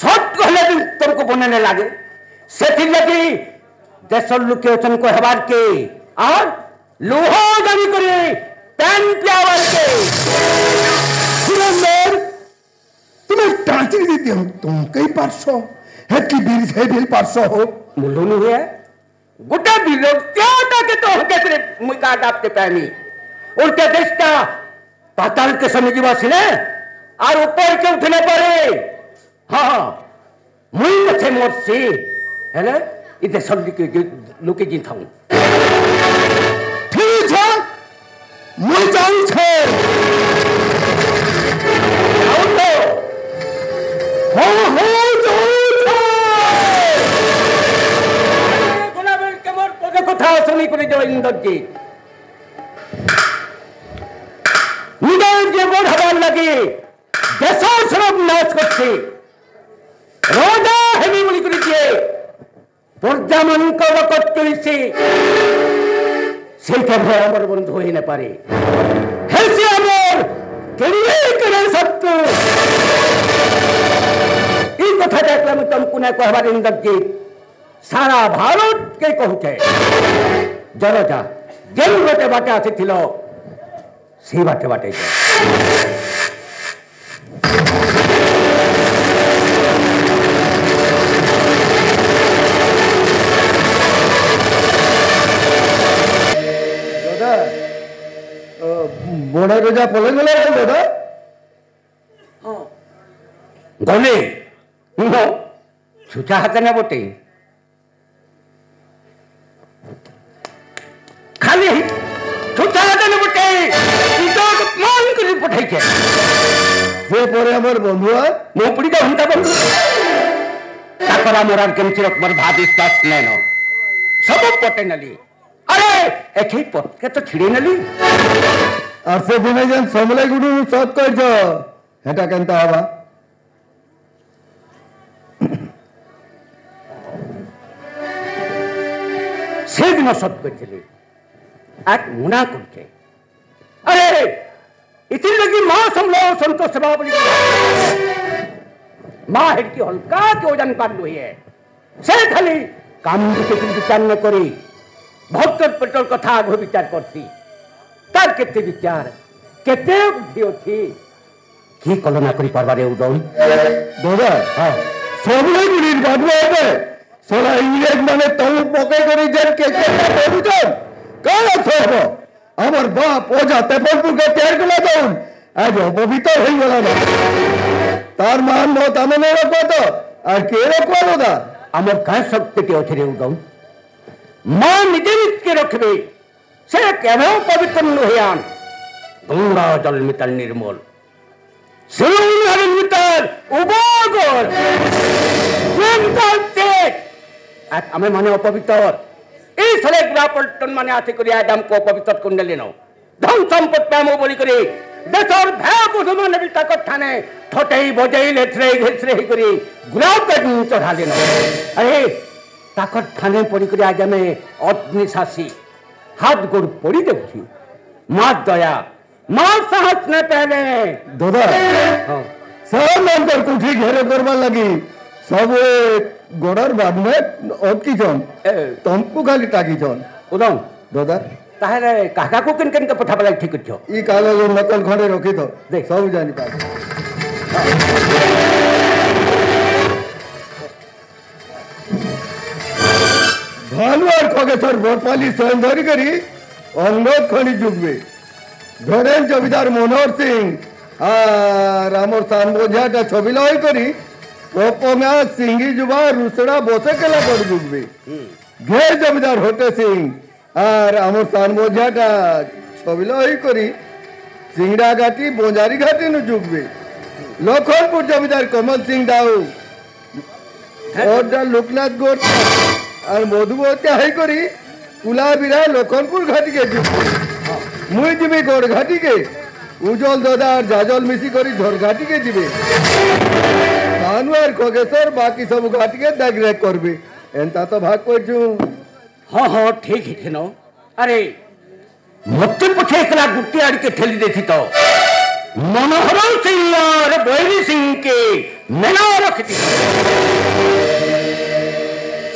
सत कहले भी तुमको बनने लगे से लगी देश लोके वचन को हबार के और लोहा जानी करे पैन प्यावर के सुरेंद्र तुम्हें टांची दी थी तुम कई पार्श्व है कि बीर से बिल पार्श्व हो मुल्लो नहीं है गुड्डा बिलो क्या के तो कैसे मुका डापते पैनी उल्टे देश का पाताल के समय की बात है और ऊपर के उठने पड़े हाँ मुई मथे मोर से है ना इधर सब लोके जिन था ठीक है मुई जाऊं छे आओ तो हो जाऊं छे गुलाबेल के मोर पदे को था सुनी करे जो इंदर जी निदान जे बोल हवाल लगे देशो सब नाश करते रोजा हेमी बोली करिए प्रजामन को वकत चलिसे সেইটা ভয় আমার বন্ধু হই না পারে হেসে আমার কেড়ে কেড়ে সত্য এই কথা দেখলাম तुमको না কহবার ইন্দ্রজিৎ সারা ভারত কে কহুছে জনতা যেন বাটে বাটে আসিছিল সেই বাটে বাটে बोड़ा रोजा पले गले दादा गले नो छुचा हाथ ना बोटे खाली छुचा हाथ ना बोटे इतो मान कर पठाई के जे परे हमर बंधुआ मो पुड़ी का घंटा बंधु ताकरा मोरार केम चिरक मर भादिस पास लेनो सब पटे नली अरे एठी पट के तो छिड़ी नली আর সে দিনে যেন সমলে গুডু সৎ কইছ হেটা কেনতা হবা সেদিন সৎ কইছিলি এক মুনা করছে আরে ইতির লাগি মা সমলো সন্তোষ সেবা বলি মা হেডকি হলকা के ওজন পার লইয়ে সে খালি কাম দিকে বিচার ন করি ভক্তর পেটর কথা আগে বিচার করছি তার কেতে বিচার কেতে বুদ্ধি অছি কি কল্পনা করি পারবারে উদয় দাদা হ্যাঁ সমলে গুডির বাদবা হবে সোলা ইংরেজ মানে তল পকে করি যে কে কে বুঝুন কাল সব আমার বাপ ওজা তেপনপুর কে তের গুলা দাও আজ অপবিত্র হই গেল না তার মান মত আমনে রাখো তো আর কে রাখো দাদা আমার কাজ শক্তিটি অছে রে উদয় মা নিজে নিজকে রাখবে সে কেন পবিত্র নহিয়ান গঙ্গা জল মিতাল নির্মল শিরোনার মিতাল উবাগর গঙ্গাতে আর আমি মানে অপবিত্র এই সালে গ্রাপল্টন মানে আছে করি আদম কো পবিত্র কোন লেনো ধন সম্পদ প্রেমো বলি করে দেশর ভয় বুঝমান বিতা কথানে ঠটেই বজেই লেথরে ঘেছরে করি গুলাব চড়া লেনো আরে তাকর থানে পড়ি করে আজ আমি অগ্নিশাসী हाथ गोड़ पड़ी देखी माँ दया माँ साहस ने पहले दादा सब मंत्र कुठी घेरे करवा लगी सब गोड़र बाद में और की जन तुमको खाली टाकी जन उदम दादा ताहले काका को किन किन के पठा बला ठीक छ ई कागज नकल खड़े रखी तो देख सब जानी पा भानुआर खगेश्वर बोरपाली स्वयं धरी करी अनुरोध खड़ी जुगवे धरेन जमीदार मनोहर सिंह আর আমার সানবোঝাটা ছবি লয় করি ওপমা সিংহি যুবা রুসড়া বসে কেলা করে ডুববে ঘে জমিদার হতে সিং আর আমার সানবোঝাটা ছবি লয় করি সিংড়া ঘাটি বোজারি ঘাটি নু ডুববে লক্ষণপুর জমিদার কমল সিং দাউ ওটা লোকনাথ গোট আর মধুবতী হাই করি কুলাবিরা লক্ষণপুর ঘাটিকে ডুববে মুই যাবি গোড় ঘাটিকে উজ্জ্বল দাদা আর জাজল মিশি করি ঝড় ঘাটিকে যাবে ভানু আর খগেশ্বর বাকি সব ঘাটিকে দেখ রেখ করবে এনতা তো ভাগ করছু हाँ हाँ ठीक है न अरे मत पठे एकला गुट्टी आड़ के ठेली देती तो मनोहर सिंह और बैरी सिंह के মেলা ରଖିଛି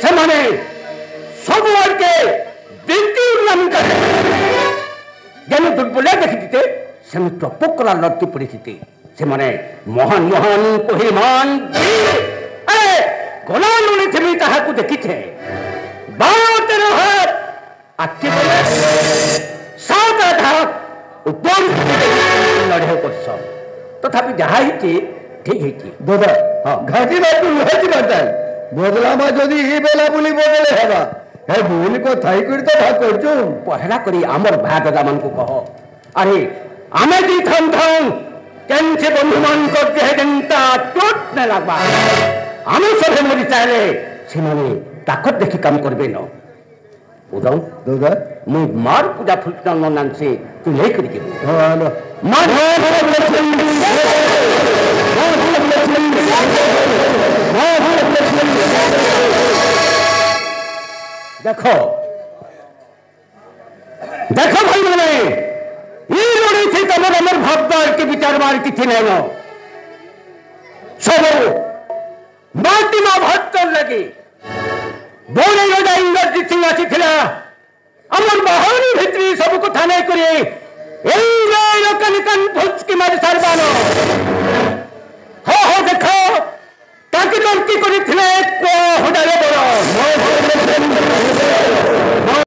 ସେମାନେ ସବୁ ଆଡ଼କେ ବିକ୍ରି ଉଲ୍ଲାମିକା ଯେନ୍ ଦୁର୍ବଳିଆ ଦେଖିଥିଲେ ସେମିତି ଟପକ କଲା ଲଢ଼ତି ପଡ଼ିଥିଲେ ସେମାନେ ମହାନ ମହାନ ପହିମାନ ଗଲା ଲୁଣିଥିବି ତାହାକୁ ଦେଖିଛେ 12-13 ହାତ ଆଖି ବୋଲେ 7-8 ହାତ ଉପର ଲଢ଼େଇ କରିଛ ତଥାପି ଯାହା ହେଇଛି ঠিক হয়েছে দাদা ঘাটি বাটু লুহাইছি বাটাই বদলামা যদি ই বেলা বুলি বদলে হেবা হে ভুল কথাই করি তো ভাগ করছু পহলা করি আমার ভাই দাদা মানকু কহ আরে আমি দি থাম থাম কেনছে বন্ধু মান করতে হে জনতা চোট না লাগবা আমি সবে মরি চাইলে সেমানে তাকত দেখি কাম করবে না উদম দাদা মুই মার পূজা ফুলটা নানছে তুই লেই করি কে হ্যালো মার দেখো দেখো ভাই মানে এই লড়াইতে তোমার আমার ভাববার কি বিচারবার কিছু নেই না সব মাটি মা ভাতর লাগে বনে রাজা ইংরেজি সিং আসিছিলা আমার বাহানি ভিতরে সব কথা নেই করে এই লোকানি কান ভুচকি মারি সারবানো